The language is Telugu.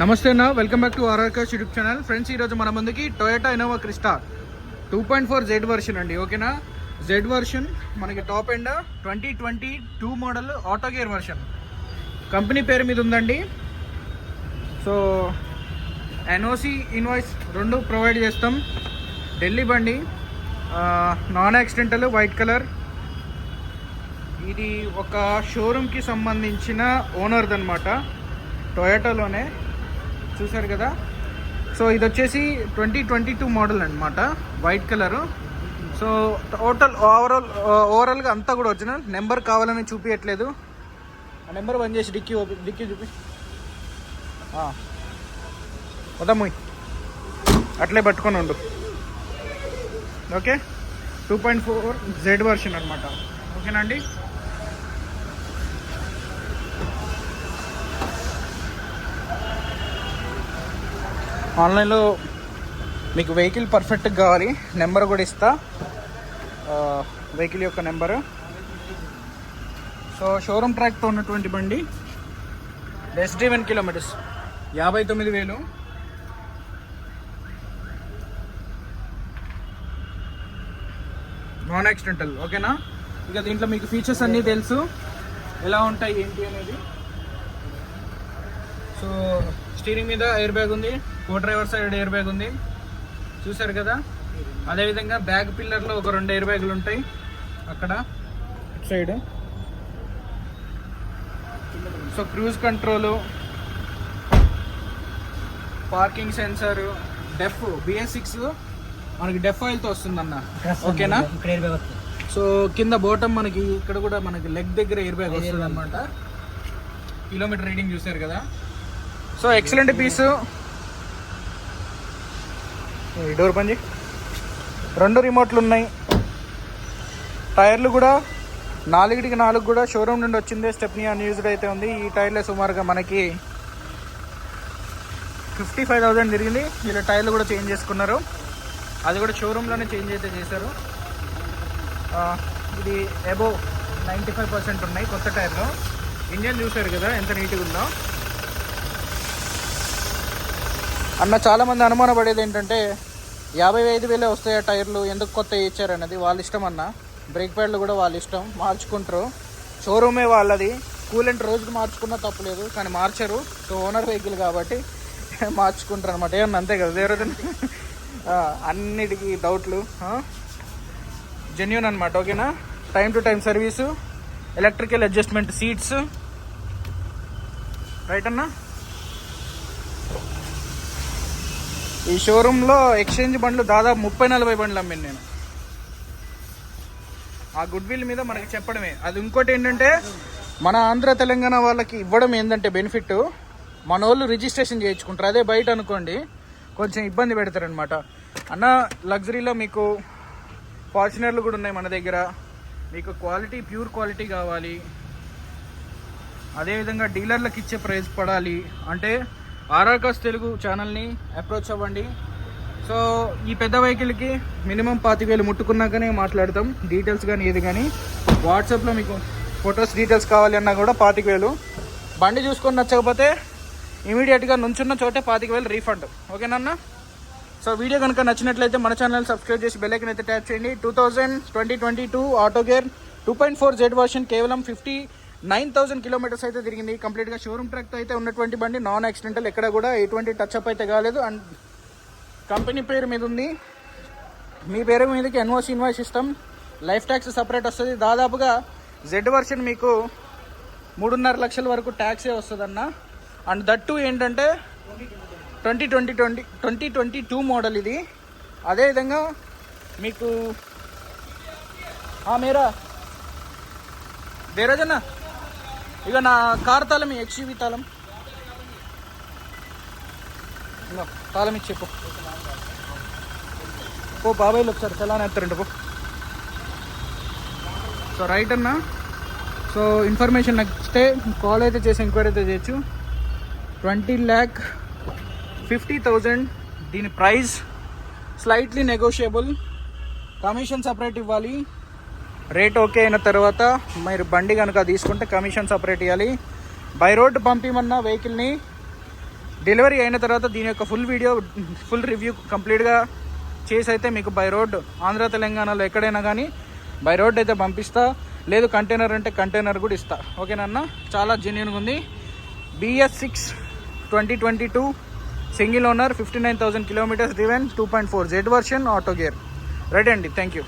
నమస్తే అన్న, welcome back to RR cars YouTube channel. Friends, ఈరోజు మన ముందుకి Toyota Innova Crysta 2.4 Z version అండి. ఓకేనా, జెడ్ వర్షన్ మనకి top end 2022 model auto gear version company పేరు మీద ఉందండి. సో ఎన్ఓసి ఇన్వాయిస్ రెండు ప్రొవైడ్ చేస్తాం. ఢిల్లీ బండి, నాన్ యాక్సిడెంటల్, వైట్ కలర్. ఇది ఒక షోరూమ్కి సంబంధించిన ఓనర్ది అనమాట, టొయోటాలోనే. చూసారు కదా. సో ఇది వచ్చేసి 2022 మోడల్ అనమాట, వైట్ కలరు. సో టోటల్ ఓవరాల్గా అంతా కూడా ఒరిజినల్. నెంబర్ కావాలని చూపించట్లేదు. ఆ నెంబర్ బంద్ చేసి డిక్కీ చూపి వద్దాము, అట్లే పట్టుకొని ఉండు. ఓకే, 2.4 జెడ్ వర్షన్ అనమాట. ఓకేనా అండి. ఆన్లైన్లో మీకు వెహికల్ పర్ఫెక్ట్గా కావాలి, నెంబర్ కూడా ఇస్తా, వెహికల్ యొక్క నెంబరు. సో షోరూమ్ ట్రాక్తో ఉన్నటువంటి బండి, less driven kilometres 59,000. Non accidental. ఓకేనా. ఇక దీంట్లో మీకు ఫీచర్స్ అన్నీ తెలుసు, ఎలా ఉంటాయి ఏంటి అనేది. సో స్టీరింగ్ మీద ఎయిర్ బ్యాగ్ ఉంది, కో డ్రైవర్ సైడ్ ఎయిర్ బ్యాగ్ ఉంది, చూసారు కదా. అదేవిధంగా బ్యాక్ పిల్లర్లో ఒక 2 ఎయిర్ బ్యాగులు ఉంటాయి అక్కడ ఇటు side. So cruise control, parking sensor, DEF BS6 మనకి డెఫ్ ఆయిల్తో వస్తుందన్న. ఓకేనా. సో కింద బోటం మనకి ఇక్కడ కూడా మనకి లెగ్ దగ్గర ఎయిర్ బ్యాగ్ వస్తుంది అనమాట. కిలోమీటర్ రీడింగ్ చూసారు కదా. సో ఎక్సలెంట్ పీసు. ఈ డోర్ పని 2 రిమోట్లు ఉన్నాయి. టైర్లు కూడా 4 కూడా షోరూమ్ నుండి వచ్చిందే, స్టెప్నీ అన్యూజ్డ్ అయితే ఉంది. ఈ టైర్లే సుమారుగా మనకి 55,000 తిరిగింది. వీళ్ళ టైర్లు కూడా చేంజ్ చేసుకున్నారు, అది కూడా షోరూంలోనే చేంజ్ అయితే చేశారు. ఇది అబోవ్ 95% ఉన్నాయి కొత్త టైర్లు. ఇంజన్ చూసారు కదా ఎంత నీట్గా ఉందో అన్న. చాలామంది అనుమాన పడేది ఏంటంటే 55,000 వస్తాయి టైర్లు, ఎందుకు కొత్త ఇచ్చారన్నది. వాళ్ళ ఇష్టం అన్న. బ్రేక్ ప్యాడ్లు కూడా వాళ్ళ ఇష్టం, మార్చుకుంటారు. షోరూమే వాళ్ళది. కూలెంట్ రోజుకి మార్చుకున్నా తప్పులేదు, కానీ మార్చరు. సో ఓనర్ వెహికల్ కాబట్టి మార్చుకుంటారు అనమాట. ఏమన్నా అంతే కదా, వేరే అన్నిటికీ డౌట్లు జెన్యూన్ అనమాట. ఓకేనా. Time to time service, electrical adjustment seats, right అన్నా. ఈ షోరూంలో ఎక్స్చేంజ్ బండ్లు దాదాపు 30-40 బండ్లు అమ్మాను నేను. ఆ గుడ్ విల్ మీద మనకి చెప్పడమే అది. ఇంకోటి ఏంటంటే మన ఆంధ్ర తెలంగాణ వాళ్ళకి ఇవ్వడం ఏంటంటే బెనిఫిట్, మన వాళ్ళు రిజిస్ట్రేషన్ చేయించుకుంటారు. అదే బయట అనుకోండి కొంచెం ఇబ్బంది పెడతారనమాట. అన్న లగ్జరీలో మీకు ఫార్చునర్లు కూడా ఉన్నాయి మన దగ్గర. మీకు క్వాలిటీ, ప్యూర్ క్వాలిటీ కావాలి, అదేవిధంగా డీలర్లకు ఇచ్చే ప్రైస్ పడాలి అంటే ఆర్ఆర్ కార్స్ తెలుగు ఛానల్ని అప్రోచ్ అవ్వండి. సో ఈ పెద్ద వెహికల్కి మినిమం 25,000 ముట్టుకున్నాకనే మాట్లాడతాం. డీటెయిల్స్ కానీ ఏది కానీ వాట్సాప్లో మీకు ఫొటోస్ డీటెయిల్స్ కావాలి అన్నా కూడా 25,000. బండి చూసుకొని నచ్చకపోతే ఇమీడియట్గా నుంచున్న చోటే 25,000 రీఫండ్. ఓకేనన్నా. సో వీడియో కనుక నచ్చినట్లయితే మన ఛానల్ సబ్స్క్రైబ్ చేసి బెల్ ఐకాన్ అయితే ట్యాప్ చేయండి. 2022 ఆటో గేర్ 2.4 జెడ్ వర్షన్ కేవలం 59,000 కిలోమీటర్స్ అయితే తిరిగింది. కంప్లీట్గా షోరూమ్ ట్రాక్తో అయితే ఉన్నటువంటి బండి, నాన్ యాక్సిడెంటల్, ఎక్కడ కూడా ఎటువంటి టచ్అప్ అయితే కాలేదు. అండ్ కంపెనీ పేరు మీద ఉంది. మీ పేరు మీదకి ఎన్ఓసి ఇన్వాయిస్ ఇస్తాం. లైఫ్ ట్యాక్స్ సపరేట్ వస్తుంది. దాదాపుగా జెడ్ వర్షన్ మీకు 3.5 లక్షల వరకు ట్యాక్సే వస్తుందన్న. అండ్ దట్టు ఏంటంటే 2022 మోడల్ ఇది. అదేవిధంగా మీకు మేరా దేరాజన్న, ఇక నా కార్ తాళం, XUV తాళం, తాళం ఇచ్చి చెప్పు. ఓ బాబాయ్లు ఒకసారి చలానా ఎత్తారంట పో. సో రైట్ అన్న. సో ఇన్ఫర్మేషన్ నచ్చితే కాల్ అయితే చేసి ఎంక్వైరీ అయితే చేయొచ్చు. 20,50,000 దీని price, slightly negotiable. Commission separate ఇవ్వాలి. రేట్ ఓకే అయిన తర్వాత మీరు బండి కనుక తీసుకుంటే కమిషన్ సపరేట్ ఇవ్వాలి. బై రోడ్ పంపిమన్నా వెహికల్ని డెలివరీ అయిన తర్వాత దీని యొక్క ఫుల్ రివ్యూ కంప్లీట్గా చేసి అయితే మీకు బై రోడ్ ఆంధ్ర తెలంగాణలో ఎక్కడైనా కానీ బై రోడ్ అయితే పంపిస్తా. లేదు కంటైనర్ అంటే కంటైనర్ కూడా ఇస్తా. ఓకేనన్నా, చాలా జెన్యూన్గా ఉంది. BS6 2022 single owner, 59,000 kilometres driven, 2.4 Z version, auto gear. Right అండి, థ్యాంక్ యూ.